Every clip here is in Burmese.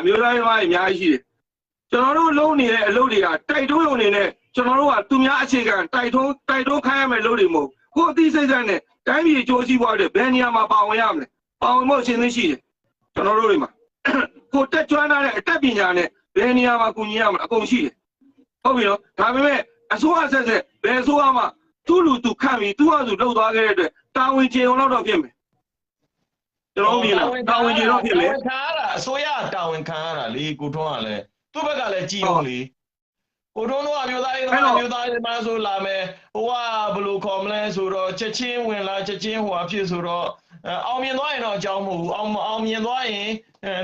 မျိုးသားရေးသမားတွေအများကြီးရှိတယ်ကျွန်တော်တို့လုံးနေတဲ့အလုပ်တွေကတိုက်တွန်းရုံနေနဲ့ကျွန်တော်တို့ကသူများအခြေခံတိုက်တွန်းခိုင်းရမယ်လို့တွေမဟုတ်ကိုအသိစိတ်ဓာတ်နဲ့တိုင်းပြည်ကြိုးစည်းပွားတဲ့ဘယ်နေရာမှာပါဝင်ရမလဲပါဝင်ဖို့အစဉ်သင့်ရှိတယ်ကျွန်တော်တို့တွေမှာကိုတက်ကျွမ်းတဲ့အတက်ပညာနဲ့ဘယ်နေရာမှာကူညီရမလဲအကုန်ရှိတယ်ဟုတ်ပြီနော်ဒါပေမဲ့အစိုးရဆက်ဘယ်အစိုးရမှသူ့လူသူခန့်ပြီးသူ့ဟာသူလှုပ်သွားခဲ့တဲ့အတွက်တာဝန်ကျေအောင်တော့ဖြစ်မယ်ကျွန်တော်မြင်လားတာဝန်ကျေတော့ဖြစ်မယ်ခံရတာအစိုးရတာဝန်ခံရတာလေကိုထွန်းကလည်းသူ့ဘက်ကလည်းကြည်အောင်လေကိုထွန်းတို့ကမျိုးသားရေးမှာဆိုလာမယ်ဟိုကဘယ်လိုခေါ်မလဲဆိုတော့ချက်ချင်းဝင်လာချက်ချင်းဟိုအဖြစ်ဆိုတော့အောင်မြင်သွားရင်တော့အကြောင်းမဟုတ်ဘူးအောင်မြင်သွားရင်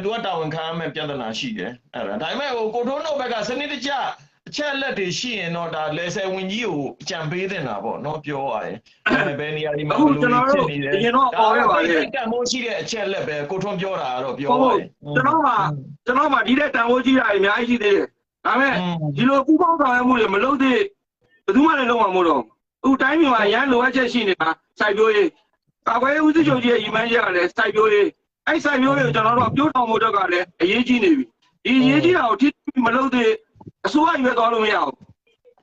သူကတာဝန်ခံရမယ်ပြဿနာရှိတယ်အဲ့ဒါဒါပေမဲ့ဟိုကိုထွန်းတို့ဘက်ကစနစ်တကျအချက်လက်တွေရှိရင်တော့ဒါလေဆယ်ဝင်ကြီးကိုအကြံပေးတင်တာပေါ့နော်ပြောရတယ်ဘယ်နေရာဒီမှာဘယ်လိုဖြစ်နေလဲအရင်တော့ပေါ်ရပါလေတန်ဖိုးရှိတဲ့အချက်လက်ပဲကိုထွန်းပြောတာတော့ပြောပါတယ်ကျွန်တော်မှဒီတဲ့တန်ဖိုးကြီးတာအများကြီးရှိသေးတယ်ဒါပေမဲ့ဒီလိုပူပေါင်းဆောင်ရွက်မှုတွေမလုပ်သေးဘယ်သူမှလည်းလုပ်မှာမဟုတ်တော့ဘူးတိုင်းပြည်မှာရန်လိုအပ်ချက်ရှိနေတာစိုက်ပျိုးရေးကာကွယ်ရေးဦးစီးချုပ်ကြီးရဲ့ရည်မှန်းချက်ကလည်းစိုက်ပျိုးရေးအဲ့စိုက်ပျိုးရေးကိုကျွန်တော်တို့ကပြိုးထောင်မှုတော့ကလည်းအရေးကြီးနေပြီဒီအရေးကြီးတာကိုထိမလုပ်သေးအစိုးရရွေးသွားလို့မရဘူး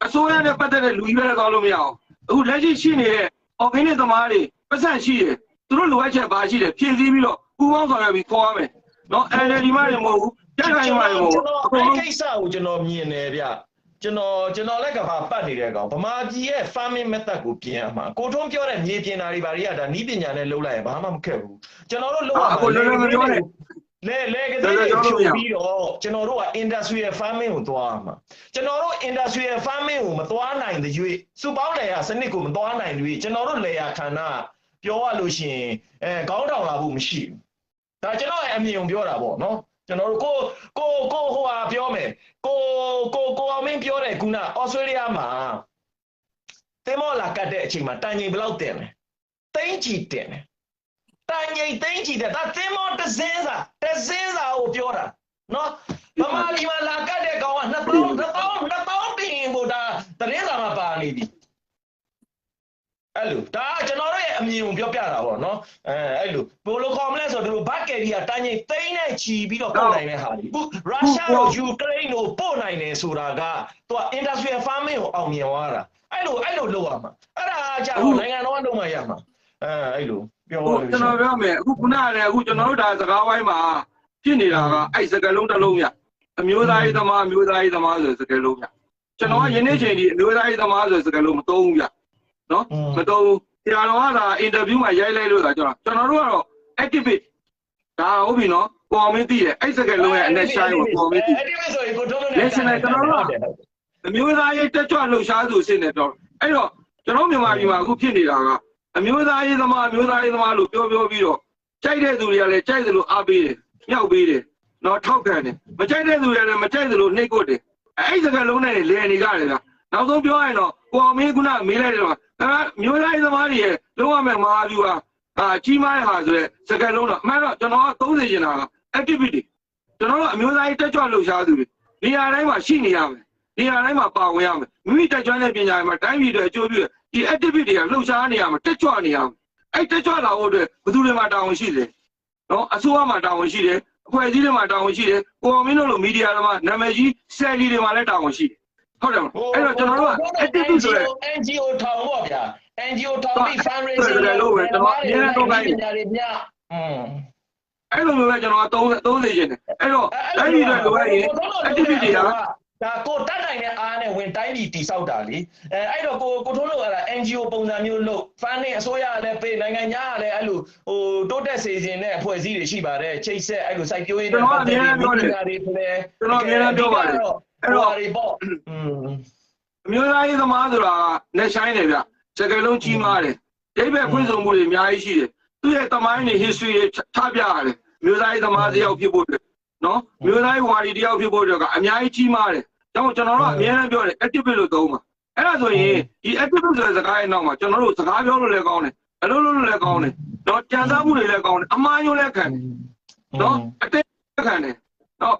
အစိုးရနဲ့ပတ်သက်တဲ့လူရွေးသွားလို့မရဘူးအခုလက်ရှိရှိနေတဲ့ organic သမားတွေပတ်စံရှိတယ်သူတို့လိုအပ်ချက်ပါရှိတယ်ဖြည့်ဆည်းပြီးတော့ပူပေါင်းဆောင်ရွက်ပြီးခေါ်ရမယ်နော် NLD မှလည်းမဟုတ်ဘူးတက်ခိုင်းမှလည်းမဟုတ်ဘူးအဲ့ကိစ္စကိုကျွန်တော်မြင်တယ်ဗျကျွန်တော်လည်းကဘာပတ်နေတဲ့ကောင်ဗမာပြည်ရဲ့ farming method ကိုပြင်ရမှာကိုထွန်းပြောတဲ့မြေပြင်တာတွေဘာတွေကဒါနီးပညာနဲ့လုပ်လိုက်ရင်ဘာမှမခက်ဘူးကျွန်တော်တို့လုပ်ရမှာအခုလည်းမပြောနဲ့လေကတည်းကဖြိုပြီးတော့ကျွန်တော်တို့က industrial farming ကိုသွားမှာကျွန်တော်တို့ industrial farming ကိုမသွားနိုင်တဲ့၍စုပေါင်းလေယာစနစ်ကိုမသွားနိုင်တဲ့ကျွန်တော်တို့လေယာဌာနပြောရလို့ရှိရင်ခေါင်းတောင်လာဖို့မရှိဘူးဒါကျွန်တော်ရဲ့အမြင်ကိုပြောတာပေါ့နော်ကျွန်တော်တို့ကိုဟိုဟာပြောမယ်ကိုအောင်မင်းပြောတယ်ခုနဩစတြေးလျမှာသင်မောလာကတ်တဲ့အချိန်မှာတန်ချိန်ဘယ်လောက်တင်လဲသိန်းချီတင်တယ်တန်ချိန်သိန်းချီတဲ့ဒါသင်မောတစင်းစာကိုပြောတာနော်ဗမာပြည်မှာလာကတ်တဲ့ကောင်က2000တင်ဖို့ဒါတရင်စာမှာပါနေပြီအဲ့လိုဒါကျွန်တော်တို့ရဲ့အမြင်ကိုပြောပြတာပေါ့နော်အဲ့လိုဘယ်လိုခေါ်မလဲဆိုတော့တို့ဘတ်ကယ်ရီကတန်းချင်းသိန်းနဲ့ချီပြီးတော့ပို့နိုင်တဲ့ဟာဒီရုရှားတို့ယူကရိန်းတို့ပို့နိုင်တယ်ဆိုတာကသူက industrial farming ကိုအောင်မြင်သွားတာအဲ့လိုလုပ်ရမှာအဲ့ဒါကြာတော့နိုင်ငံတော်ကလုပ်မှရမှာအဲ့လိုပြောလို့ကျွန်တော်ပြောမယ်အခုခုနကလည်းအခုကျွန်တော်တို့ဒါစကားဝိုင်းမှာဖြစ်နေတာကအဲ့စကားလုံးတစ်လုံးရအမျိုးသားရေးသမားဆိုစကားလုံးရကျွန်တော်ကယနေ့ချိန်ဒီအမျိုးသားရေးသမားဆိုစကားလုံးမသုံးဘူးရနော်မတော်ဘူးဆရာတော်ကဒါအင်တာဗျူးမှာရိုက်လိုက်လို့ကျွန်တော်တို့ကတော့ activate ဒါဟုတ်ပြီနော်ပေါ်မင်းသိတယ်အဲ့စကလုံးရဲ့အနေဆိုင်ကိုပေါ်မင်းသိ activate ဆိုရင်ကိုတို့လက်စနဲ့ကျွန်တော်တို့အမျိုးသားရေးတက်ကြွလှုပ်ရှားသူစစ်နေတော့အဲ့တော့ကျွန်တော်မြန်မာပြည်မှာအခုဖြစ်နေတာကအမျိုးသားရေးသမားလို့ပြောပြီးတော့ကြိုက်တဲ့သူတွေကလည်းကြိုက်သလိုအားပေးတယ်မြောက်ပေးတယ်နော်ထောက်ခံတယ်မကြိုက်တဲ့သူတွေလည်းမကြိုက်သလိုနှိပ်ကွက်တယ်အဲ့စကလုံးနဲ့လဲနေကြတယ်ဗျနောက်ဆုံးပြောရရင်တော့ပေါ်မင်းခုနမေးလိုက်တယ်တော့မျိုးသားရေးသမားတွေရဲ့လုံးဝမဲ့မဟာဗျူဟာကြီးမားတဲ့ဟာဆိုတဲ့စကားလုံးတော့အမှန်တော့ကျွန်တော်က30ကျင်တာက activity ကျွန်တော်တို့အမျိုးသားရေးတက်ကြွလှုပ်ရှားသူတွေနေရာတိုင်းမှာရှိနေရမယ်နေရာတိုင်းမှာပါဝင်ရမယ်မိမိတက်ကြွတဲ့ပညာတွေမှာတိုင်းပြည်တွေအကျိုးပြုဒီ activity တွေကလှုပ်ရှားနေရမယ်တက်ကြွနေရမယ်အဲ့တက်ကြွလာဖို့အတွက်ဘယ်သူတွေမှာတာဝန်ရှိလဲနော်အစိုးရမှာတာဝန်ရှိတယ်အဖွဲ့အစည်းတွေမှာတာဝန်ရှိတယ်ပေါ်မင်းတို့လိုမီဒီယာတွေမှာနာမည်ကြီးဆယ်လီတွေမှာလည်းတာဝန်ရှိတယ်ဟုတ်တယ်မအဲ့တော့ကျွန်တော်တို့က activity ဆိုတဲ့ NGO ထောင်ပေါ့ဗျာ NGO ထောင်ပြီး fundraising လုပ်ပဲကျွန်တော်အများဆုံးတိုင်းညာတွေညအဲ့လိုမျိုးပဲကျွန်တော်30ကျင်တယ်အဲ့တော့တိုင်းပြည်တွေလိုရရင် activity ကဒါကိုတတ်နိုင်တဲ့အားနဲ့ဝင်တိုင်းပြည်တည်ဆောက်တာလေအဲ့တော့ကိုထိုးလို့အဲ့ဒါ NGO ပုံစံမျိုးလို့ funding အစိုးရလည်းပေးနိုင်ငံခြားကလည်းအဲ့လိုဟိုတိုးတက်စေခြင်းနဲ့အဖွဲ့အစည်းတွေရှိပါတယ်ချိတ်ဆက်အဲ့လိုစိုက်ပျိုးရေးနဲ့ပတ်သက်ပြီးမိသားတွေလည်းကျွန်တော်အများကြီးပြောပါတယ်အဲ့တော့အမျိုးသားရေးသမားဆိုတာနဲ့ဆိုင်တယ်ဗျစကလုံးကြီးမားတယ်ဒိဗယ်ဖွင့်ဆိုမှုတွေအများကြီးရှိတယ်သူ့ရဲ့သမိုင်းတွေ history တွေထားပြရတယ်မျိုးသားရေးသမားတယောက်ဖြစ်ဖို့နော်မျိုးသားရေးဝါဒီတယောက်ဖြစ်ဖို့ကအများကြီးကြီးမားတယ်ဒါကြောင့်ကျွန်တော်တို့အများနဲ့ပြောတယ် activate လို့သုံးပါအဲ့ဒါဆိုရင်ဒီ activate ဆိုတဲ့စကားရဲ့နောက်မှာကျွန်တော်တို့စကားပြောလို့လည်းကောင်းတယ်အလုပ်လုပ်လို့လည်းကောင်းတယ်နော်ကြံစားမှုတွေလည်းကောင်းတယ်အမှားယွင်းလည်းခံတယ်နော်အတိတ်ခံတယ်နော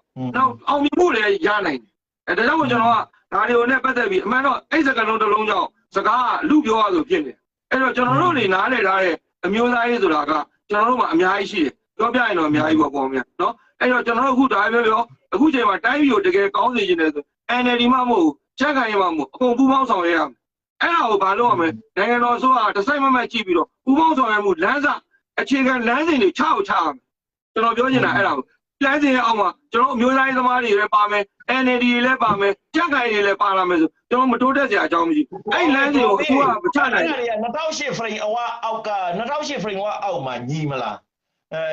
်အောင်မြင်မှုလည်းရနိုင်တယ်ဒါကြောင့်ကျွန်တော်ကဒါတွေကိုနဲ့ပတ်သက်ပြီးအမှန်တော့အဲ့စကားလုံးတစ်လုံးကြောင့်စကားကလူပြောရဆိုဖြစ်နေအဲ့တော့ကျွန်တော်တို့နေနားလည်ထားတဲ့အမျိုးသားရေးဆိုတာကကျွန်တော်တို့မှာအများကြီးရှိတယ်ပြောပြရင်တော့အများကြီးပေါ့ပေါ့ဗျာနော် အဲ့တော့ကျွန်တော်အခုဒါပြောအခုချိန်မှာတိုင်းပြည်ကိုတကယ်ကောင်းစေချင်တယ်ဆို NLD မှမဟုတ်ချက်ခံရမှာမဟုတ်အကုန်ပူးပေါင်းဆောင်ရွက်ရမယ်အဲ့ဒါကိုဘာလို့ရမလဲနိုင်ငံတော်ဆိုတစိုက်မမတ်ကြည့်ပြီးတော့ပူးပေါင်းဆောင်ရွက်မှုလမ်းစာအခြေခံလမ်းစဉ်တွေချရမယ်ကျွန်တော်ပြောချင်တာအဲ့ဒါကိုလမ်းစဉ်ရဲ့အောက်မှာကျွန်တော်အမျိုးသားရေးသမားတွေလည်းပါမယ် NLD တွေလည်းပါမယ်ချက်ခံတွေလည်းပါလာမယ်ဆိုကျွန်တော်မတိုးတက်စရာအကြောင်းမရှိဘူးအဲ့လမ်းစဉ်ကိုအခုကမချနိုင်ဘူး2008 frame အဝအောက်က2008 frame ဝအောက်မှာညီမလာ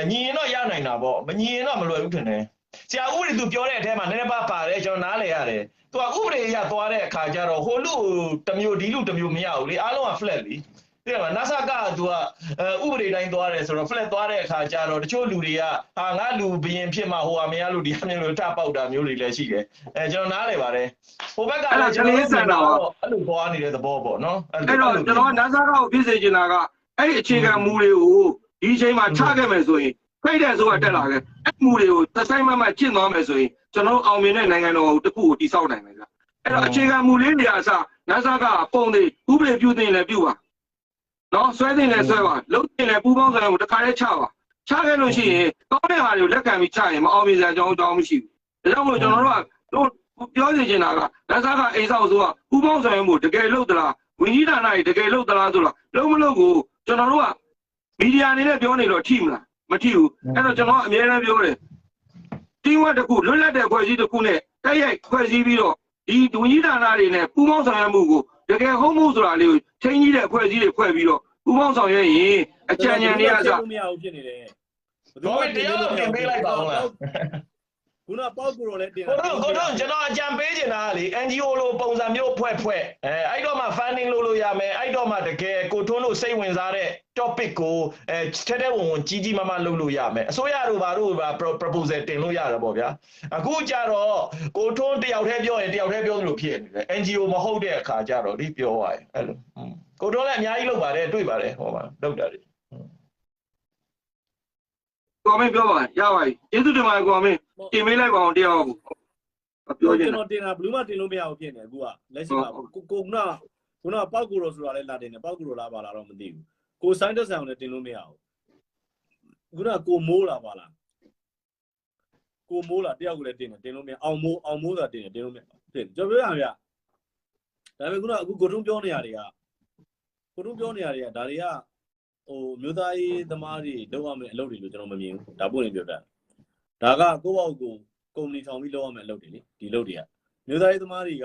းညီရင်တော့ရနိုင်တာပေါ့မညီရင်တော့မလွယ်ဘူးထင်တယ်ဆရာဥပဒေသူပြောတဲ့အထဲမှာနည်းနည်းပါးပါတယ်ကျွန်တော်နားလည်ရတယ်သူကဥပဒေရသွားတဲ့အခါကျတော့ဟိုလူတစ်မျိုးဒီလူတစ်မျိုးမရဘူးလေအားလုံးက flat လीသိရမလားNASA ကသူကဥပဒေတိုင်းသွားတယ်ဆိုတော့ flat သွားတဲ့အခါကျတော့တချို့လူတွေကဟာငါလူဘရင်ဖြစ်မှာဟိုဟာမရလို့ဒီအမျိုးလိုထပေါက်တာမျိုးတွေလည်းရှိတယ်ကျွန်တော်နားလည်ပါတယ်ဟိုဘက်ကလည်းကျွန်တော်စံတော်အဲ့လိုသွားနေတဲ့သဘောပေါ့နော်အဲ့တော့ကျွန်တော် NASA ကိုဖြစ်စေချင်တာကအဲ့ဒီအခြေခံမူတွေကိုဒီအချိန်မှာချခဲ့မယ်ဆိုရင်ဖိတ်တဲ့ဆိုတာတက်လာခဲ့အဲ့မူတွေကိုသစိုက်မမကျင့်သွားမယ်ဆိုရင်ကျွန်တော်အောင်မြင်တဲ့နိုင်ငံတော်ကိုတစ်ခုကိုတည်ဆောက်နိုင်မယ်ဗျအဲ့တော့အခြေခံမူလေးတွေအစ NASA ကပုံသေးဥပဒေပြုတင်လည်းပြုပါနော်ဆွဲတင်လည်းဆွဲပါလုံးတင်လည်းပူပေါင်းဆိုင်ကိုတစ်ခါလေးချပါချခဲ့လို့ရှိရင်ကောင်းတဲ့ဟာတွေကိုလက်ခံပြီးချရင်မအောင်မြင်စရာအကြောင်းမရှိဘူးဒါကြောင့်မို့ကျွန်တော်တို့ကပြောနေချင်တာက NASA ကအိမ်ဆောက်ဆိုတာပူပေါင်းဆိုင်မှုတကယ်လုပ်သလားဝင်းကြီးဌာနကြီးတကယ်လုပ်သလားဆိုတာလုံးမလို့ကိုကျွန်တော်တို့ကမီဒီယာအနေနဲ့ပြောနေတော့ထိမလားမထိဘူးအဲ့တော့ကျွန်တော်အများအားပြောတယ်တင်းဝက်တစ်ခုလွတ်လပ်တဲ့ဖွဲ့စည်းတစ်ခုနဲ့တိုက်ရိုက်ဖွဲ့စည်းပြီးတော့ဒီဝန်ကြီးဌာနတွေနဲ့ပူးပေါင်းဆောင်ရွက်မှုကိုတကယ်ဟုတ်မှုဆိုတာလေးကိုချိန်ကြီးတဲ့ဖွဲ့စည်းတွေဖွဲ့ပြီးတော့ပူးပေါင်းဆောင်ရွက်ရင်အကြံဉာဏ်တွေကစမရဘူးဖြစ်နေတယ်ဘယ်လိုတရားလို့ပြင်ပေးလိုက်ပါဦးလားခုနပေါက်ကိုတော့လည်းတင်ကိုတော့ကျွန်တော်အကြံပေးချင်တာကလေ NGO လိုပုံစံမျိုးဖွဲ့အဲ့တော့မှ funding လုပ်ရမယ်အဲ့တော့မှတကယ်ကိုထွန်းလို့စိတ်ဝင်စားတဲ့ topic ကိုထဲဝင်ကြီးမားမားလုပ်လို့ရမယ်အစိုးရတို့ဘာလို့ proposal တင်လို့ရတယ်ပေါ့ဗျာအခုကြတော့ကိုထွန်းတယောက်တည်းပြောရင်တယောက်တည်းပြောလို့ဖြစ်နေတယ် NGO မဟုတ်တဲ့အခါကြတော့ဒီပြောရရင်အဲ့လိုကိုထွန်းလည်းအများကြီးလုပ်ပါတယ်တွေ့ပါတယ်ဟောပါလုပ်တာတွေကိုမင်းပြောပါရပါပြီကျေးဇူးတင်ပါတယ်ကိုမင်းတင်ပေးလိုက်ပါအောင်တရားကိုပြောချင်ကျွန်တော်တင်တာဘလူးမတင်လို့မရဘူးဖြစ်နေအခုကလက်ရှိမှာကိုခုနပေါက်ကိုရောဆိုတာလည်းလာတင်တယ်ပေါက်ကိုရောလာပါလားတော့မသိဘူးကိုစိုင်းတက်ဆန်ကိုလည်းတင်လို့မရဘူးခုနကိုမိုးလာပါလားကိုမိုးလာတယောက်ကိုလည်းတင်လို့မရအောင်မိုးသာတင်လို့မရဖြစ်ကျွန်တော်ပြောရအောင်ဗျဒါပေမဲ့ခုနအခုကိုထုံးပြောနေရတွေကဒါတွေကဟိုမြို့သားရေးသမားတွေလုပ်ရမယ့်အလုပ်တွေလို့ကျွန်တော်မမြင်ဘူးဒါပို့နေပြောတာဒါကကိုယ့်ဘောက်ကိုကုမ္ပဏီထောင်ပြီးလုပ်ရမယ့်အလုပ်တွေလေဒီလုပ်တွေကမြို့သားရေးသမားတွေက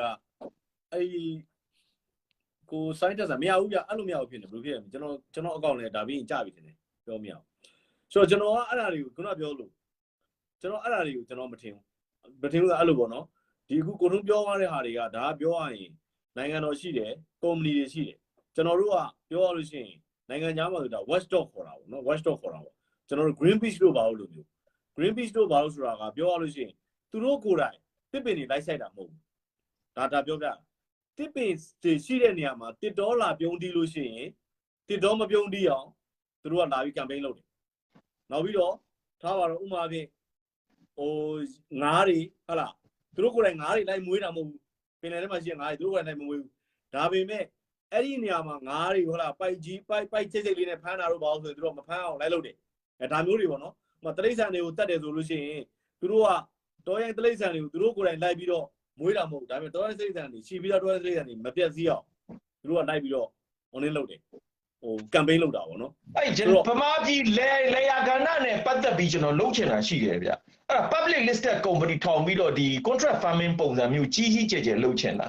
အဲ့ကိုစိုင်းတက်စားမရဘူးဗျအဲ့လိုမရဘူးဖြစ်နေဘယ်လိုဖြစ်လဲကျွန်တော်အကောင့်နဲ့ဒါပြီးရင်ကြပြီထင်တယ်ပြောမရအောင်ဆိုတော့ကျွန်တော်ကအဲ့ဒါတွေကိုခုနပြောလို့ကျွန်တော်အဲ့ဒါတွေကိုကျွန်တော်မထင်ဘူးအဲ့လိုပေါ့နော်ဒီအခုကိုထုံးပြောသွားတဲ့ဟာတွေကဒါပြောရရင်နိုင်ငံတော်ရှိတယ်ကုမ္ပဏီတွေရှိတယ်ကျွန်တော်တို့ကပြောရလို့ရှိရင်နိုင်ငံသားမှာဆိုတာ watchdog ခေါ်တာပေါ့နော် watchdog ခေါ်တာပေါ့ကျွန်တော်တို့ Greenpeace တို့ဘာလို့လို့မျိုး Greenpeace တို့ဘာလို့ဆိုတာကပြောရလို့ရှိရင်သူတို့ကိုယ်တိုင်တစ်ပင်တွေလိုက်ဆိုင်တာမဟုတ်ဘူးဒါပြောပြတစ်ပင်ရှိတဲ့နေရာမှာတစ်တော်လာပြုံးတီးလို့ရှိရင်တစ်တော်မပြုံးတီးအောင်သူတို့ကလာပြီး campaign လုပ်တယ်နောက်ပြီးတော့ထားပါတော့ဥမာဖြင့်ဟိုငါးတွေဟုတ်လားသူတို့ကိုယ်တိုင်ငါးတွေလိုက်မွေးတာမဟုတ်ဘူးပင်လယ်ထဲမှာရှိတဲ့ငါးတွေသူတို့ကိုယ်တိုင်လိုက်မမွေးဘူးဒါပေမဲ့အဲ့ဒီနေရာမှာငါးတွေဟုတ်လားပိုက်ကြီးပိုက်ချိတ်လေးနဲ့ဖမ်းတာတော့ဘာလို့ဆိုရင်သူတို့မဖမ်းအောင်လိုက်လုပ်တယ်ဒါမျိုးတွေပေါ့နော်ဟိုတရိတ်ဆန်တွေကိုတတ်တယ်ဆိုလို့ရှိရင်သူတို့ကတော်ရင်တရိတ်ဆန်တွေကိုသူတို့ကိုယ်တိုင်လိုက်ပြီးတော့မွေးတာမဟုတ်ဒါပေမဲ့တော်ရင်တရိတ်ဆန်တွေခြီးပြီးတော့တော်ရင်တရိတ်ဆန်တွေမပြတ်စည်းအောင်သူတို့ကလိုက်ပြီးတော့ online လုပ်တယ်ဟို campaign လုပ်တာပေါ့နော်အဲ့ကျွန်တော်ဗမာပြည်လေယာကဏ္ဍနဲ့ပတ်သက်ပြီးကျွန်တော်လုပ်ချင်တာရှိတယ်ဗျအဲ့ဒါ public listed company ထောင်ပြီးတော့ဒီ contract farming ပုံစံမျိုးကြီးကျယ်လုပ်ချင်တာ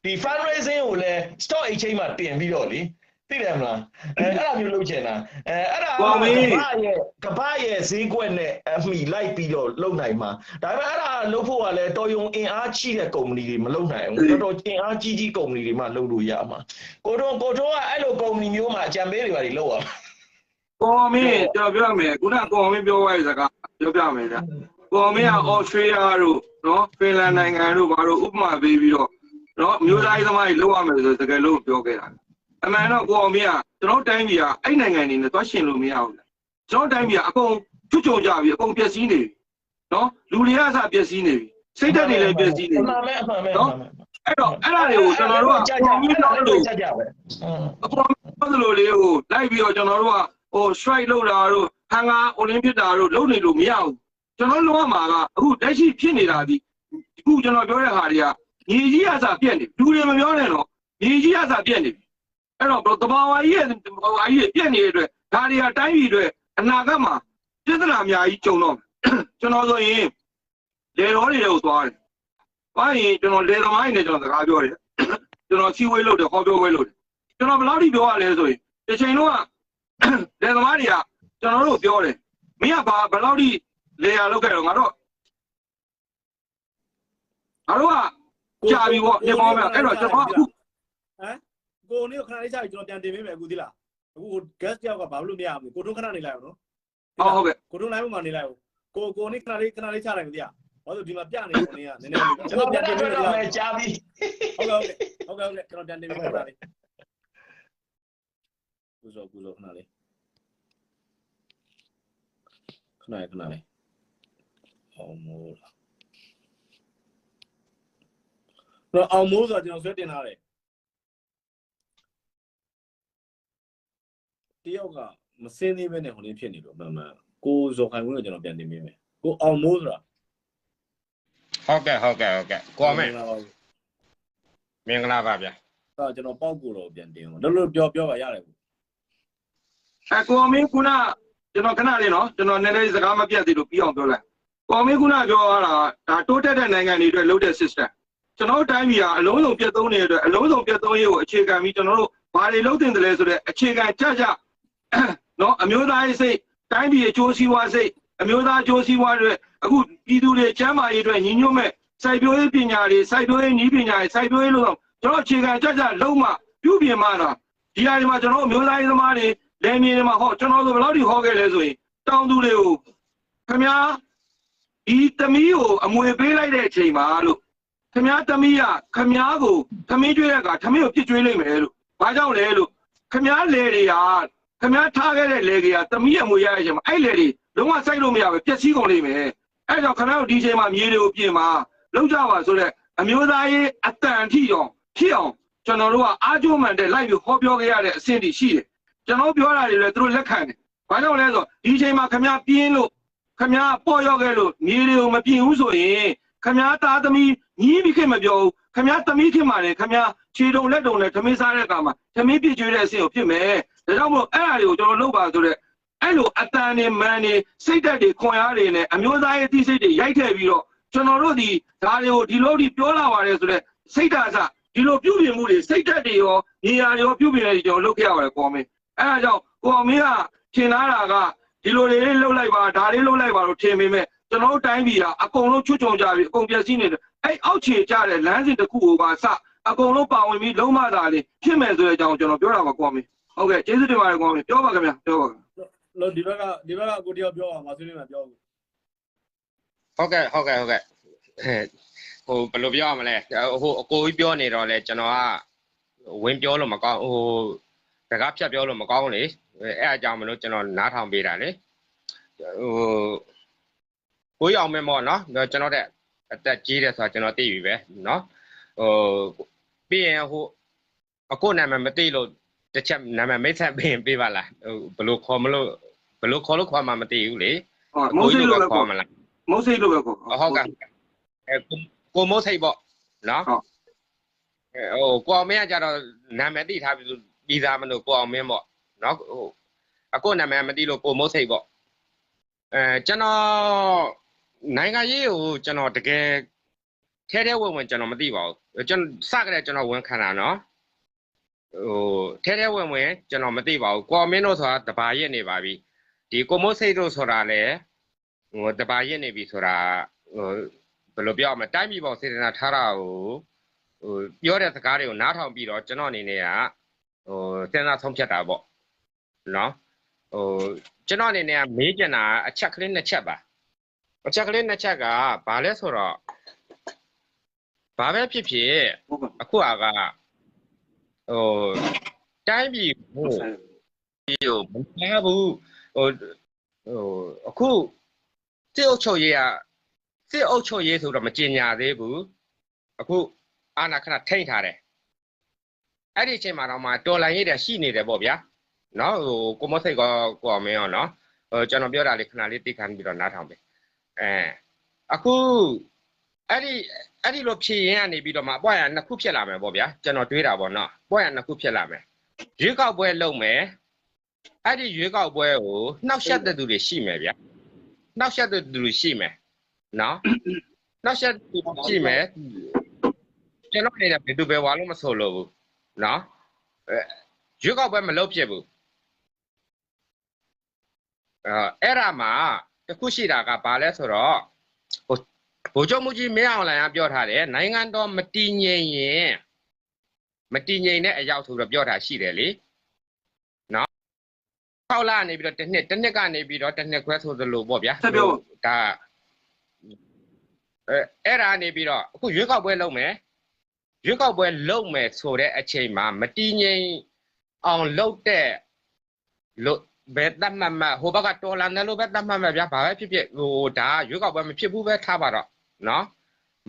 ဒီ fundraising ကိုလည်း stock exchange မှာတင်ပြီးတော့လေသိတယ်မလားအဲ့ဒါမျိုးလုပ်ချင်တာအဲ့ဒါကဘာရဲ့ဈေးကွက်နဲ့အမိလိုက်ပြီးတော့လုပ်နိုင်မှာဒါပေမဲ့အဲ့ဒါလုပ်ဖို့ကလည်းတော်ရုံအင်အားကြီးတဲ့ကုမ္ပဏီတွေမလုပ်နိုင်ဘူးတော်အင်အားကြီးကုမ္ပဏီတွေမှလုပ်လို့ရမှာကိုတော့ကအဲ့လိုကုမ္ပဏီမျိုးမှာအကြံပေးတွေပါလေလုပ်ရမှာကိုမင်းကျွန်တော်ပြောမယ်ခုနကိုမင်းပြောသွားတဲ့စကားပြောပြမယ်ဗျကိုမင်းကအော်စတြေးလျတို့နော်ဖင်လန်နိုင်ငံတို့ဘာလို့ဥပမာပေးပြီးတော့နော်မျိုးသားရေးသမားတွေလုပ်ရမယ်ဆိုတကယ်လို့ပြောခဲ့တာအမှန်တော့ကိုအောင်မင်းကကျွန်တော်တိုင်းပြည်ကအဲ့နိုင်ငံတွေနဲ့သွားရှင်လို့မရဘူးကျွန်တော်တိုင်းပြည်ကအကုန်ချွတ်ချုံကြပြီအကုန်ပျက်စီးနေပြီနော်လူတွေကအစပျက်စီးနေပြီစိတ်ဓာတ်တွေလည်းပျက်စီးနေပြီနော်အဲ့တော့အဲ့ဒါတွေကိုကျွန်တော်တို့ကကိုအောင်မင်းတော့လို့အပေါ်မှာလို့လေးကိုလိုက်ပြီးတော့ကျွန်တော်တို့ကဟို strike လုပ်တာတို့ဟန်ဂါအိုလံပစ်တာတို့လုပ်နေလို့မရဘူး ကျွန်တော်လုံးဝမှာကအခုတက်ရှိဖြစ်နေတာဒီအခုကျွန်တော်ပြောတဲ့ဟာတွေကညီကြီးအစားပြက်နေလူတွေမပြောနဲ့တော့ညီကြီးအစားပြက်နေပြီအဲ့တော့တဘာဝကြီးရဲ့ဟာကြီးပြက်နေတဲ့အတွက်ဒါတွေကတိုင်းပြည်အတွက်အနာဂတ်မှာပြဿနာအများကြီးကြုံတော့ကျွန်တော်ဆိုရင်လေတော်တွေကိုသွားတယ်။ဘာရင်ကျွန်တော်လေသမားတွေနဲ့ကျွန်တော်စကားပြောတယ်ကျွန်တော်စီဝေးလုပ်တယ်ဟောပြောဝေးလုပ်တယ်ကျွန်တော်ဘယ်လောက်ထိပြောရလဲဆိုရင်တစ်ချိန်လုံးကလေသမားတွေကကျွန်တော်တို့ပြောတယ်မင်းကဘယ်လောက်ထိလေယာလုပ်ခဲ့တော့ငါတို့ကြာပြီပေါ့ဒီပေါ်မှာအဲ့တော့ကျွန်တော်အခုကိုနေခဏလေးကြာပြီကျွန်တော်ပြန်တင်ပေးမယ်အခုသိလားအခု gas ကြောက်ကဘာလို့မရဘူးကိုတို့ခဏနေလိုက်အောင်နော်ဟုတ်ကဲ့ကိုတို့ live မှာနေလိုက်အောင်ကိုနေခဏလေးချလိုက်မသိလားဘာလို့ဒီမှာပြနေကိုနေကနည်းနည်းကျွန်တော်ပြန်တင်ပေးမယ်ကြာပြီဟုတ်ကျွန်တော်ပြန်တင်ပေးမယ်ခဏလေးကူစောခဏလေးခဏလေးအောင်မိုးလားတော့အောင်မိုးဆိုတော့ကျွန်တော်ဆွဲတင်ထားတယ်တယောက်ကမစင်းသေးပဲနဲ့ဟိုလေးဖြစ်နေလို့မှန်ကိုဇော်ခိုင်ဝင်းကိုကျွန်တော်ပြန်တင်ပေးမယ်ကိုအောင်မိုးဆိုတာဟုတ်ကဲ့ကိုမင်းမင်္ဂလာပါဗျာအဲ့ကျွန်တော်ပေါက်ကိုတော့ပြန်တင်အောင်လို့ပြောပါရတယ်ကိုကိုမင်းခုနကျွန်တော်ခဏလေးနော်ကျွန်တော်နည်းနည်းစကားမပြတ်သေးလို့ပြီးအောင်ပြောလိုက်ကိုမင်းခုနပြောရတာဒါတိုးတက်တဲ့နိုင်ငံတွေအတွက်လုပ်တဲ့ system ကျွန်တော်တို့တိုင်းပြည်ကအလုံးစုံပြတ်သုံးနေတဲ့အတွက်အလုံးစုံပြတ်သုံးရေးကိုအခြေခံပြီးကျွန်တော်တို့ဘာတွေလုပ်တင်တယ်လဲဆိုတော့အခြေခံကြနော်အမျိုးသားရေးစိတ်တိုင်းပြည်အကျိုးစီးပွားစိတ်အမျိုးသားအကျိုးစီးပွားတွေအခုပြည်သူတွေချမ်းသာရေးအတွက်ညီညွတ်မဲ့စိုက်ပျိုးရေးပညာတွေစိုက်ပျိုးရေးနည်းပညာတွေစိုက်ပျိုးရေးလို့တော့ကျွန်တော်အခြေခံလုံးမှပြုပြင်မှတော့ဒီဟာဒီမှာကျွန်တော်အမျိုးသားရေးသမားတွေလယ်မြေတွေမှာကျွန်တော်ဆိုဘယ်လောက်ထိဟောခဲ့လဲဆိုရင်တောင်သူတွေကိုခင်ဗျာဒီသမီးကိုအမွေပေးလိုက်တဲ့အချိန်မှာလို့ခင်ဗျာသမီးကခင်ဗျာကိုသမီးကျွေးတဲ့အခါသမီးကိုပြစ်ကျွေးလိုက်မယ်လို့ဘာကြောင့်လဲလို့ခင်ဗျာလယ်တွေကခင်ဗျာထားခဲ့တဲ့လယ်တွေကသမီးအမွေရတဲ့အချိန်မှာအဲ့လယ်တွေလုံးဝစိုက်လို့မရပဲပျက်စီးကုန်လိမ့်မယ်အဲ့ကြောင့်ခင်ဗျာတို့ဒီချိန်မှာမြေတွေကိုပြင်မှာလောက်ကြပါဆိုတဲ့အမျိုးသားရေးအတန်ထိအောင်ဖြစ်အောင်ကျွန်တော်တို့ကအားကျိုးမှန်တဲ့လိုက်ပြီးဟောပြောခဲ့ရတဲ့အဆင့်တွေရှိတယ်ကျွန်တော်ပြောတာတွေလည်းသူတို့လက်ခံတယ်ဘာကြောင့်လဲဆိုဒီချိန်မှာခင်ဗျာပြင်းလို့ခင်ဗျာပေါ့ရောက်ခဲ့လို့မြေတွေကိုမပြင်ဘူးဆိုရင်ခင်ဗျာသားသမီးညီးပြီးခင်မပြောဘူးခင်ဗျာသမီးခင်မာတယ်ခင်ဗျာခြေတုံလက်တုံနဲ့သမီးစားတဲ့အခါမှာသမီးပြည့်ကျွေးတဲ့အဆင့်ကိုဖြစ်မယ်ဒါကြောင့်မို့အဲ့အရာတွေကိုကျွန်တော်လုပ်ပါဆိုတဲ့အဲ့လိုအတန်နေမန်နေစိတ်ဓာတ်တွေခွန်အားတွေနဲ့အမျိုးသားရေးသိစိတ်တွေရိုက်ထည့်ပြီးတော့ကျွန်တော်တို့ဒီဒါတွေကိုဒီလိုဒီပြောလာပါတယ်ဆိုတဲ့စိတ်ဓာတ်အစဒီလိုပြုပြင်မှုတွေစိတ်ဓာတ်တွေရောနေရာတွေရောပြုပြင်နေကျွန်တော်လုပ်ခဲ့ရပါတယ်ကောမင်းအဲ့ဒါကြောင့်ကိုမင်းကထင်လာတာကဒီလိုတွေလှုပ်လိုက်ပါဒါလေးလှုပ်လိုက်ပါလို့ထင်ပေမဲ့ကျွန်တော်တို့တိုင်းပြည်ကအကုန်လုံးချွတ်ချုံကြပြီအကုန်ပြည့်စည်နေတယ်အဲ့အောက်ခြေကြတဲ့လမ်းစဉ်တစ်ခုကိုပါစအကုန်လုံးပါဝင်ပြီးလုံးမသာလေးဖြစ်မယ်ဆိုတဲ့အကြောင်းကျွန်တော်ပြောတာပါကောမင်းဟုတ်ကဲ့ကျေးဇူးတင်ပါတယ်ကောမင်းပြောပါခင်ဗျာပြောပါလို့ဒီဘက်ကကိုတယောက်ပြောအောင်မဆွေးနွေးမှာပြောဘူးဟုတ်ကဲ့ဟိုဘယ်လိုပြောရမလဲဟိုအကိုကြီးပြောနေတော့လဲကျွန်တော်ကဝင်ပြောလို့မကောင်းတကားဖြတ်ပြောလို့မကောင်းလေအဲ့အကြောင်းမလို့ကျွန်တော်နားထောင်ပေးတာလေကိုရအောင်မဲမော့နော်ကျွန်တော်တဲ့အသက်ကြီးတယ်ဆိုတာကျွန်တော်သိပြီပဲနော်ပြီးရင်အကိုနာမည်မသိလို့တစ်ချက်နာမည်မိတ်ဆက်ပေးပါလားဘယ်လိုခေါ်လို့ခေါ်မှမသိဘူးလေမုတ်စိတ်လို့ပဲခေါ်မလားမုတ်စိတ်လို့ပဲခေါ်ဟုတ်ကဲ့ကိုမုတ်စိတ်ပေါ့နော်ကိုအောင်မင်းကကြတော့နာမည်သိထားပြီးသားမလို့ကိုအောင်မင်းပေါ့နော်အကိုနာမည်မသိလို့ကိုမုတ်စိတ်ပေါ့ကျွန်တော်နိုင်ငံရေးကိုကျွန်တော်တကယ်ထဲဝင်ကျွန်တော်မသိပါဘူးကျွန်တော်စကြတဲ့ကျွန်တော်ဝန်ခံတာနော်ထဲဝင်ကျွန်တော်မသိပါဘူးကိုအောင်မင်းတို့ဆိုတာတဘာရစ်နေပါပြီဒီကိုမုတ်စိတ်တို့ဆိုတာလေတဘာရစ်နေပြီဆိုတာဘယ်လိုပြောမလဲတိုင်းပြည်ပေါ်စေတနာထားတာကိုပြောတဲ့စကားတွေကိုနားထောင်ပြီးတော့ကျွန်တော်အနေနဲ့ကစဉ်းစားဆုံးဖြတ်တာပေါ့နော်ကျွန်တော်အနေနဲ့ကမေးချင်တာအချက်ကလေး2ချက်ပါအချက်ကလေး2ချက်ကဘာလဲဆိုတော့ဘာပဲဖြစ်ဖြစ်အခုကတိုင်းပြည်ကိုမထားဘူးအခုစစ်အုပ်ချုပ်ရေးဆိုတော့မကြေညာသေးဘူးအခုအာဏာခဏထိန်းထားတယ်အဲ့ဒီအချိန်မှာတော့မှတော်လိုင်းရေးတွေရှိနေတယ်ပေါ့ဗျာနော်ကိုမစိတ်ကိုအောင်မင်းရောနော်ကျွန်တော်ပြောတာလေးခဏလေးသိခံပြီးတော့နားထောင်ပဲ အခုအဲ့ဒီလိုဖြစ်ရင်ကနေပြီးတော့မှအပွားရနှစ်ခုဖြစ်လာမယ်ပေါ့ဗျာကျွန်တော်တွေးတာပေါ့နော်အပွားရနှစ်ခုဖြစ်လာမယ်ရွေးကောက်ပွဲလုပ်မယ်အဲ့ဒီရွေးကောက်ပွဲကိုနှောက်ယှက်တဲ့သူတွေရှိမယ်ဗျာနှောက်ယှက်တဲ့သူတွေရှိမယ်နော်နှောက်ယှက်သူရှိမယ်ကျွန်တော်အနေနဲ့ဘယ်သူပဲဝါလို့မဆိုလို့ဘူးနော်ရွေးကောက်ပွဲမလုပ်ဖြစ်ဘူးအဲ့ဒါမှတခုရှိတာကဘာလဲဆိုတော့ဗိုလ်ချုပ်မှုကြီးမင်းအောင်လှိုင်ကပြောထားတယ်နိုင်ငံတော်မတည်ငြိမ်ရင်မတည်ငြိမ်တဲ့အရောက်ဆိုတော့ပြောထားရှိတယ်လေနော်6လနေပြီးတော့တစ်နှစ်ကနေပြီးတော့တစ်နှစ်ခွဲဆိုသလိုပေါ့ဗျာဒါအဲ့ဒါနေပြီးတော့အခုရွေးကောက်ပွဲလုပ်မယ်ဆိုတဲ့အချိန်မှာမတည်ငြိမ်အောင်လုပ်တဲ့လို့ဘယ်တတ်မှတ်ဟိုဘက်ကတော်လာတယ်လို့ပဲတတ်မှတ်မှာဗျာဘာပဲဖြစ်ဟိုဒါရွေးကောက်ပွဲမဖြစ်ဘူးပဲထားပါတော့နော်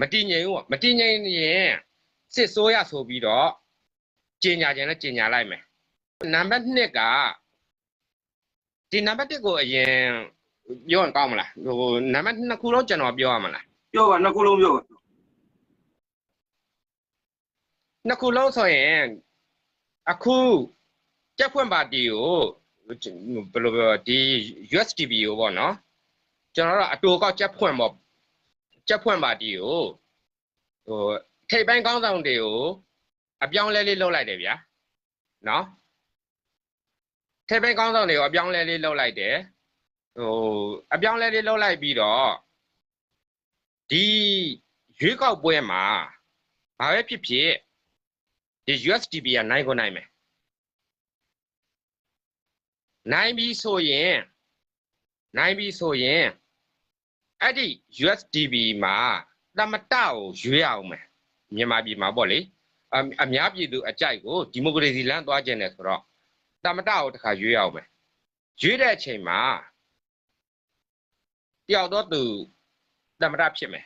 မတည်ငြိမ်ဘူးမတည်ငြိမ်ရင်စစ်ဆိုးရဆိုပြီးတော့ကြေညာခြင်းနဲ့ကြေညာလိုက်မယ်နံပါတ်2ကဒီနံပါတ်1ကိုအရင်ပြောရင်ကောင်းမလားဟိုနံပါတ်2ခုလုံးကျွန်တော်ပြောရမလားပြောပါနှစ်ခုလုံးပြောပါနှစ်ခုလုံးဆိုရင်အခုကြက်ဖွင့်ပါတီကိုဘယ်လိုပြောဒီ USDP ကိုပေါ့နော်ကျွန်တော်တို့အတူကောက်ကြက်ဖွင့်ပါတီကိုဟိုထိပ်ပိုင်းကောင်းဆောင်တွေကိုအပြောင်းလဲလေးလုပ်လိုက်တယ်ဗျာနော်ထိပ်ပိုင်းကောင်းဆောင်တွေကိုအပြောင်းလဲလေးလုပ်လိုက်တယ်ဟိုအပြောင်းလဲလေးလုပ်လိုက်ပြီးတော့ဒီရွေးကောက်ပွဲမှာဘာပဲဖြစ်ဖြစ်ဒီ USDP ကနိုင်ကိုနိုင်မယ်နိုင်ပြီဆိုရင်အဲ့ဒီ USDP မှာတမတကိုရွေးအောင်မယ်မြန်မာပြည်မှာပေါ့လေအများပြည်သူအကြိုက်ကိုဒီမိုကရေစီလမ်းသွားခြင်းနဲ့ဆိုတော့တမတကိုတစ်ခါရွေးအောင်မယ်ရွေးတဲ့အချိန်မှာတယောက်တော့သူတမတဖြစ်မယ်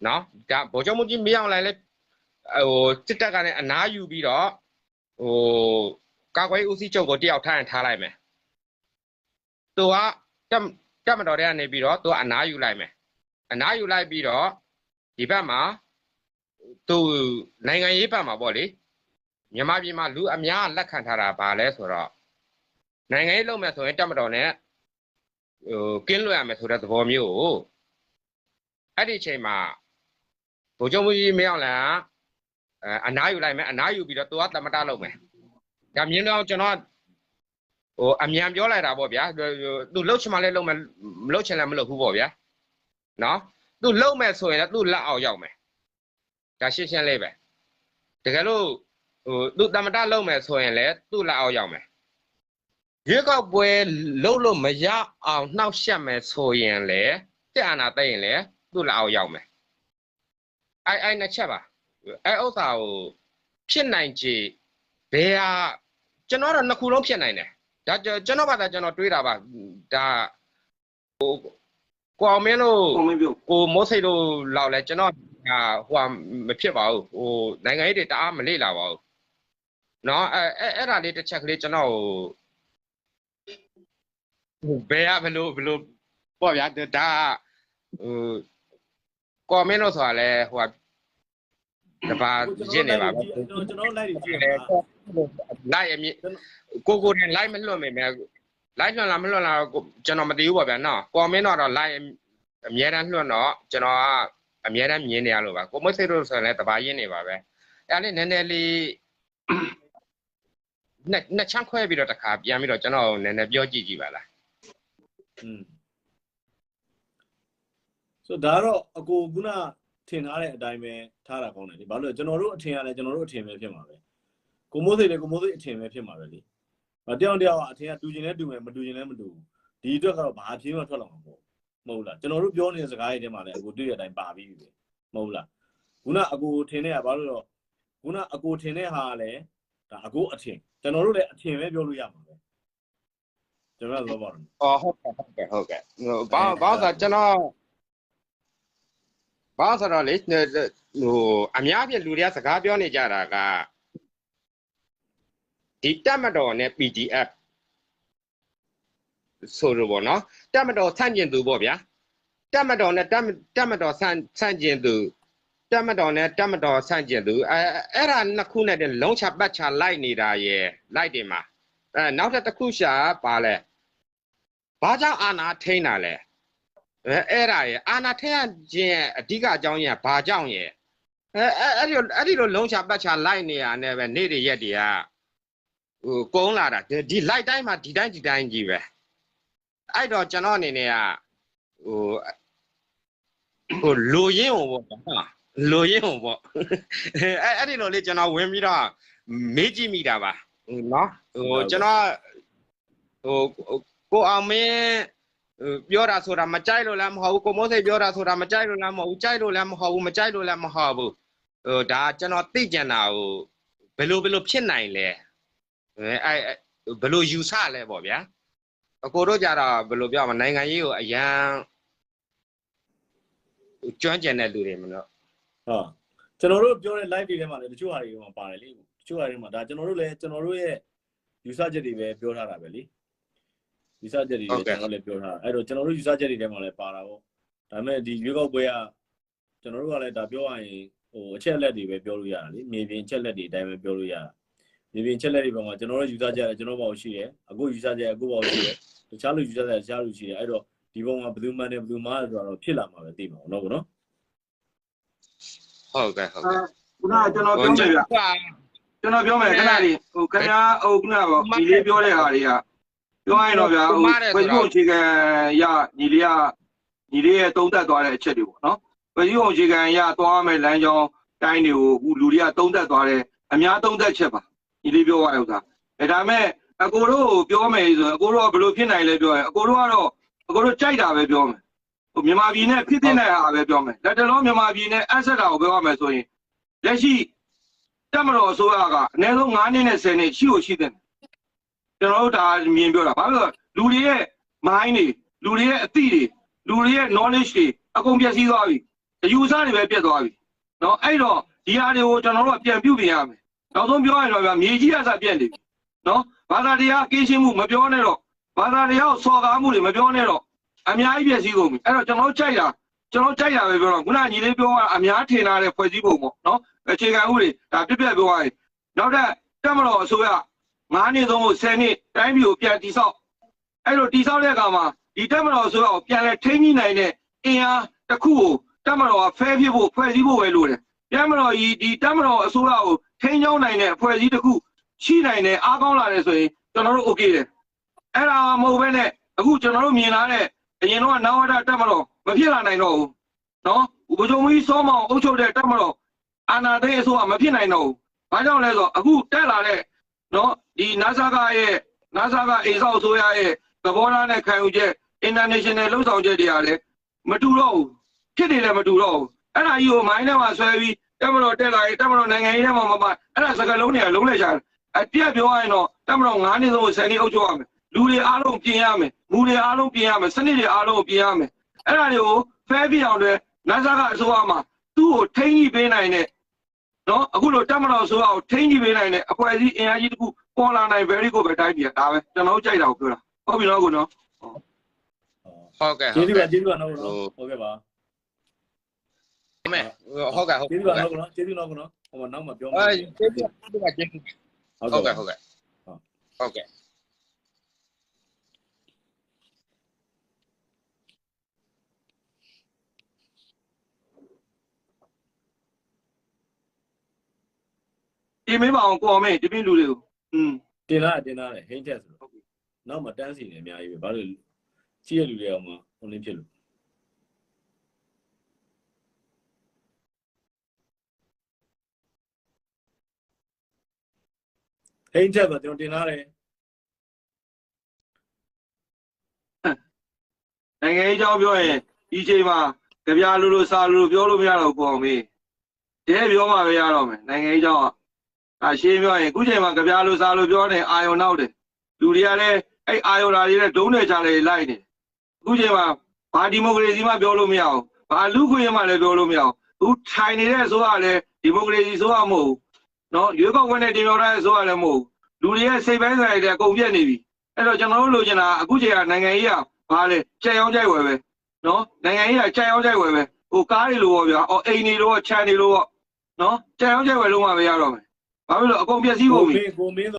နော်ဒါဗိုလ်ချုပ်မှုကြီးမင်းအောင်လှိုင်လဲဟိုစစ်တပ်ကလည်းအနားယူပြီးတော့ဟိုကာကွယ်ဦးစီးချုပ်ကိုတယောက်ထားရင်ထားလိုက်မယ်သူကတက်မတော်တဲ့ကနေပြီးတော့သူကအနားယူလိုက်မယ်အနားယူလိုက်ပြီးတော့ဒီဘက်မှာသူနိုင်ငံရေးဘက်မှာပေါ့လေမြန်မာပြည်မှာလူအများလက်ခံထားတာပါလဲဆိုတော့နိုင်ငံရေးလုပ်မယ်ဆိုရင်တက်မတော်နဲ့ဟိုကင်းလွတ်ရမယ်ဆိုတဲ့သဘောမျိုးကိုအဲ့ဒီအချိန်မှာဗိုလ်ချုပ်မှုကြီးမင်းအောင်လှိုင်ကအနားယူလိုက်မယ်အနားယူပြီးတော့သူကသမတလုပ်မယ်ဒါမြင်တော့ကျွန်တော်ဟိုအမြန်ပြောလိုက်တာပေါ့ဗျာသူလှုပ်ချင်မှလည်းလှုပ်မယ်မလှုပ်ချင်လည်းမလှုပ်ဘူးပေါ့ဗျာနော်သူလှုပ်မယ်ဆိုရင်လည်းသူ့လက်အောက်ရောက်မယ်ဒါရှင်းရှင်းလေးပဲတကယ်လို့ဟိုသူသမတလှုပ်မယ်ဆိုရင်လည်းသူ့လက်အောက်ရောက်မယ်ရွေးကောက်ပွဲလှုပ်လို့မရအောင်နှောက်ယှက်မယ်ဆိုရင်လည်းတက်အာဏာသိရင်လည်းသူ့လက်အောက်ရောက်မယ်အဲ့နှစ်ချက်ပါအဲ့ဥစ္စာကိုဖြစ်နိုင်ကြဘယ်ဟာကျွန်တော်တော့နှစ်ခုလုံးဖြစ်နိုင်တယ်ဒါကျွန်တော်ဘာသာကျွန်တော်တွေးတာပါဒါဟိုကိုအောင်မင်းတို့ကိုမိုးစိတ်တို့လောက်လဲကျွန်တော်ဟိုမဖြစ်ပါဘူးဟိုနိုင်ငံရေးတွေတအားမလေ့လာပါဘူးเนาะအဲ့ဒါလေးတစ်ချက်ကလေးကျွန်တော်ဟိုဘယ်ဘလို့ပေါ့ဗျာဒါဟိုကိုအောင်မင်းတို့ဆိုတာလဲဟိုတပါရင့်နေပါပဲကျွန်တော်လိုက်ကြည့်တယ်လိုက်အမြင့်ကိုနဲ့လိုက်မလွတ်မိမယ်လိုက်လွတ်လားမလွတ်လားကျွန်တော်မသိဘူးပေါ့ဗျာနော်ကွန်မင်းတော့လိုက်အမြဲတမ်းလွတ်တော့ကျွန်တော်ကအမြဲတမ်းမြင်နေရလို့ပါကိုမစိတ်လို့ဆိုရင်လည်းတပါရင့်နေပါပဲအဲ့လေးနည်းနည်းလေးနှစ်ချမ်းခွဲပြီးတော့တစ်ခါပြန်ပြီးတော့ကျွန်တော်နည်းနည်းပြောကြည့်ပါလားဆိုဒါတော့အကိုခုနထင်ထားတဲ့အတိုင်းပဲထားတာကောင်းတယ်လေဘာလို့လဲကျွန်တော်တို့အထင်ရတယ်ကျွန်တော်တို့အထင်ပဲဖြစ်မှာပဲကိုမိုးစိတ်လည်းကိုမိုးစိတ်အထင်ပဲဖြစ်မှာပဲလေတယောက်ကအထင်ကတူကျင်လဲတူမယ်မတူကျင်လဲမတူဒီအတွက်ကတော့ဘာအဖြစ်မှထွက်လာမှာပေါ့မဟုတ်လားကျွန်တော်တို့ပြောနေတဲ့စကားတွေထဲမှာလည်းအကိုတွေ့တဲ့အတိုင်းပါပြီးပြီမဟုတ်လားခုနအကိုထင်တဲ့ကဘာလို့တော့ခုနအကိုထင်တဲ့ဟာကလည်းဒါအကိုအထင်ကျွန်တော်တို့လည်းအထင်ပဲပြောလို့ရမှာပဲကျွန်တော်ကတော့ဟုတ်ကဲ့ဘာသာကျွန်တော်ဘာဆိုတော့လေဟိုအများပြလူတွေကစကားပြောနေကြတာကဒီတက်မတော်နဲ့ PDF ဆိုလိုပေါ့နော်တက်မတော်ဆန့်ကျင်သူပေါ့ဗျာတက်မတော်နဲ့တက်မတော်ဆန့်ကျင်သူတက်မတော်နဲ့တက်မတော်ဆန့်ကျင်သူအဲ့ဒါနှစ်ခုနဲ့လုံးချပတ်ချလိုက်နေတာရဲ့လိုက်တယ်မှာနောက်တစ်ခုရှာပါလဲဘာကြောင့်အာနာထိန်းတာလဲအဲ့ဒါရဲ့အာနာထိန်းခြင်းအဓိကအကြောင်းရင်းဘာကြောင့်ရဲ့အဲ့ဒီလိုလုံးချပတ်ချလိုက်နေရတဲ့ပဲနေ့တွေရက်တွေကကုန်းလာတာဒီလိုက်တိုင်းမှာဒီတိုင်းကြီးပဲအဲ့တော့ကျွန်တော်အနေနဲ့ကလိုရင်းဟိုပေါ့လိုရင်းဟိုပေါ့အဲ့ဒီလိုလေးကျွန်တော်ဝင်ပြီးတော့မေးကြည့်မိတာပါနော်ကျွန်တော်ကိုအောင်မင်းပြောတာဆိုတာမကြိုက်လို့လည်းမဟုတ်ဘူးကိုမိုးစိတ်ပြောတာဆိုတာမကြိုက်လို့လည်းမဟုတ်ဘူးကြိုက်လို့လည်းမဟုတ်ဘူးမကြိုက်လို့လည်းမဟုတ်ဘူးဒါကျွန်တော်သိကြတာကိုဘယ်လိုဖြစ်နိုင်လဲဘယ်လိုယူဆလဲပေါ့ဗျာအကိုတို့ကြတော့ဘယ်လိုပြောမလဲနိုင်ငံရေးကိုအရန်ကျွမ်းကျင်တဲ့လူတွေမလို့ဟုတ်ကျွန်တော်တို့ပြောတဲ့ live တွေထဲမှာလည်းတချို့ဟာတွေမှာပါတယ်လေတချို့ဟာတွေမှာဒါကျွန်တော်တို့ရဲ့ယူဆချက်တွေပဲပြောထားတာပဲလေယူဆချက်တွေကျွန်တော်လည်းပြောထားတာအဲ့တော့ကျွန်တော်တို့ယူဆချက်တွေထဲမှာလည်းပါတာပေါ့ဒါပေမဲ့ဒီရွေးကောက်ပွဲကကျွန်တော်တို့ကလည်းဒါပြောရရင်အချက်လက်တွေပဲပြောလို့ရတာလေမြေပြင်ချက်လက်တွေအတိုင်းပဲပြောလို့ရတာမြေပြင်ချက်လက်တွေပေါ်မှာကျွန်တော်တို့ယူဆချက်ကျွန်တော်ဘောက်ရှိတယ်အခုယူဆချက်အခုဘောက်ရှိတယ်တခြားလူယူဆချက်တခြားလူရှိတယ်အဲ့တော့ဒီပုံမှာဘယ်သူမှန်းတယ်ဘယ်သူမှားတယ်ဆိုတော့ဖြစ်လာမှာပဲသိမှာပေါ့နော်ကွနော်ဟုတ်ကဲ့ခုနကကျွန်တော်ပြောမယ်ခဏလေးခင်ဗျာခုနကပေါ့ဒီလေးပြောတဲ့ဟာတွေကပြောရင်တော့ဗျာဖွဲ့စည်းပုံအခြေခံရညီလေးရဲ့သုံးသပ်သွားတဲ့အချက်တွေပေါ့နော်ဖွဲ့စည်းပုံအခြေခံရသွားမယ်လမ်းကြောင်းတိုင်းတွေကိုအခုလူတွေကသုံးသပ်သွားတယ်အများသုံးသပ်ချက်ပါညီလေးပြောရဥစ္စာဒါပေမဲ့အကိုတို့ပြောမယ်ဆိုရင်အကိုတို့ကဘယ်လိုဖြစ်နိုင်လဲပြောရင်အကိုတို့ကြိုက်တာပဲပြောမယ်မြန်မာပြည်နဲ့ဖြစ်တဲ့ဟာပဲပြောမယ်လက်တလုံးမြန်မာပြည်နဲ့အဆက်တာကိုပြောရမယ်ဆိုရင်လက်ရှိတက်မတော်အစိုးရကအနည်းဆုံး9နှစ်နဲ့10နှစ်ရှိတဲ့ကျွန်တော်တို့ဒါမြင်ပြောတာဘာလို့လူတွေရဲ့ mind တွေလူတွေရဲ့အသိတွေလူတွေရဲ့ knowledge တွေအကုန်ပြည့်စည်သွားပြီအယူအဆတွေပဲပြတ်သွားပြီเนาะအဲ့တော့ဒီဟာတွေကိုကျွန်တော်တို့ကပြန်ပြုပြင်ရမယ်နောက်ဆုံးပြောရင်တော့ဗျာမြေကြီးအစားပြတ်နေပြီเนาะဘာသာတရားကင်းရှင်းမှုမပြောနဲ့တော့ဘာသာတရားကိုစော်ကားမှုတွေမပြောနဲ့တော့အများကြီးပြည့်စည်ကုန်ပြီအဲ့တော့ကျွန်တော်ကြိုက်တာပဲပြောတော့ခုနညီလေးပြောတာအများထင်ထားတဲ့ဖွဲ့စည်းပုံပေါ့เนาะအခြေခံဥပဒေဒါပြပြပြောရရင်နောက်ထပ်တက်မတော်အစိုးရ9နှစ်သုံးဖို့10နှစ်တိုင်းပြည်ကိုပြန်တည်ဆောက်အဲ့လိုတည်ဆောက်တဲ့အခါမှာဒီတက်မတော်အစိုးရကိုပြန်လဲထိန်းညှိနိုင်တဲ့အင်အားတစ်ခုကိုတက်မတော်ကဖဲဖြစ်ဖို့ဖွဲ့စည်းဖို့ပဲလိုတယ်တက်မတော်ကြီးဒီတက်မတော်အစိုးရကိုထိန်းချောင်းနိုင်တဲ့ဖွဲ့စည်းတစ်ခုရှိနိုင်တဲ့အားကောင်းလာတယ်ဆိုရင်ကျွန်တော်တို့ okay တယ်အဲ့ဒါမဟုတ်ဘဲနဲ့အခုကျွန်တော်တို့မြင်လာတဲ့အရင်တော့နဝတတက်မတော်မဖြစ်လာနိုင်တော့ဘူးနော်ဘုံမီစောမောင်အုပ်ချုပ်တဲ့တက်မတော်အာဏာသိမ်းအစိုးရမဖြစ်နိုင်တော့ဘူးဘာကြောင့်လဲဆိုတော့အခုတက်လာတဲ့နော်ဒီနာဆာကအိဆောက်အစိုးရရဲ့သဘောထားနဲ့ခံယူချက် international လှုပ်ဆောင်ချက်တွေကလည်းမတူတော့ဘူးဖြစ်နေလည်းမတူတော့ဘူးအဲ့ဒါကြီးကိုမိုင်းထဲမှာဆွဲပြီးတက်မတော်တက်လာရင်တက်မတော်နိုင်ငံရေးထဲမှာမပါအဲ့ဒါစကားလုံးတွေကလုံးလဲရှာတယ်အပြည့်ပြောရရင်တော့တက်မတော်9နှစ်ဆုံး10နှစ်အုပ်ချုပ်ရမယ်လူတွေအားလုံးပြင်ရမယ်မူတွေအားလုံးပြင်ရမယ်စနစ်တွေအားလုံးပြင်ရမယ်အဲ့ဒါတွေကိုဖဲပြအောင်တွေနာဆာကအစိုးရမှာသူ့ကိုထိန်းညှိပေးနိုင်တဲ့နော်အခုလိုတက်မတော်အစိုးရကိုထိန်းညှိပေးနိုင်တဲ့အဖွဲ့အစည်းအင်အားကြီးတစ်ခုပေါ်လာနိုင် very good ပဲတိုင်းပြည်ဒါပဲကျွန်တော်ကြိုက်တာကိုပြောတာဟုတ်ပြီနော်ကိုနော်ဟုတ်ကဲ့ကျေးဇူးပါနော်ဟုတ်ကဲ့ပါမဲဟုတ်ကဲ့ကျေးဇူးပါနော်ကျေးဇူးနော်ကိုနော်ဟိုနောက်မှပြောမယ်ကျေးဇူးဟုတ်ကဲ့ဒီမေးပါအောင်ကိုအောင်မေးဒီပြလူတွေကိုတင်လာတယ်ဟိန်းချက်ဆိုတော့နောက်မှတန်းစီနေအများကြီးပဲဘာလို့ကြည့်ရလူတွေအောင်မှဟိုလင်းဖြစ်လို့ဟိန်းချက်ဆိုကျွန်တော်တင်လာတယ်နိုင်ငံရေးကြောင်းပြောရင်ဒီချိန်မှာကြပြလိုစာလိုပြောလို့မရတော့ကိုအောင်မေးတဲပြောမှပဲရတော့မယ်နိုင်ငံရေးကြောင်းရှင်းပြောရင်အခုချိန်မှာကြပြလိုစာလိုပြောနေအာယုံနောက်တယ်လူတွေကလည်းအဲ့အာယုံလာတွေနဲ့ဒုံးတွေချလေလိုက်နေအခုချိန်မှာဘာဒီမိုကရေစီမှပြောလို့မရအောင်ဘာလူခွင့်မှလည်းပြောလို့မရအောင်အခုထိုင်နေတဲ့အစိုးရလည်းဒီမိုကရေစီအစိုးရမဟုတ်ဘူးနော်ရွေးကောက်ပွဲနဲ့တင်ပြထားတဲ့အစိုးရလည်းမဟုတ်ဘူးလူတွေရဲ့စိတ်ပိုင်းဆိုင်တွေအကုန်ပြတ်နေပြီ အဲ့တော့ကျွန်တော်တို့လိုချင်တာအခုချိန်ကနိုင်ငံရေးကဘာလဲကြက်ရောင်းကြိုက်ဝယ်ပဲနော်နိုင်ငံရေးကကြက်ရောင်းကြိုက်ဝယ်ပဲဟိုကားတွေလိုပေါ့ဗျာအော်အိမ်တွေလိုခြံတွေလိုပေါ့နော်ကြက်ရောင်းကြိုက်ဝယ်လုံးဝပဲရတော့မယ်ဘာဖြစ်လို့အကုန်ပျက်စီးကုန်ပြီ ကိုမင်း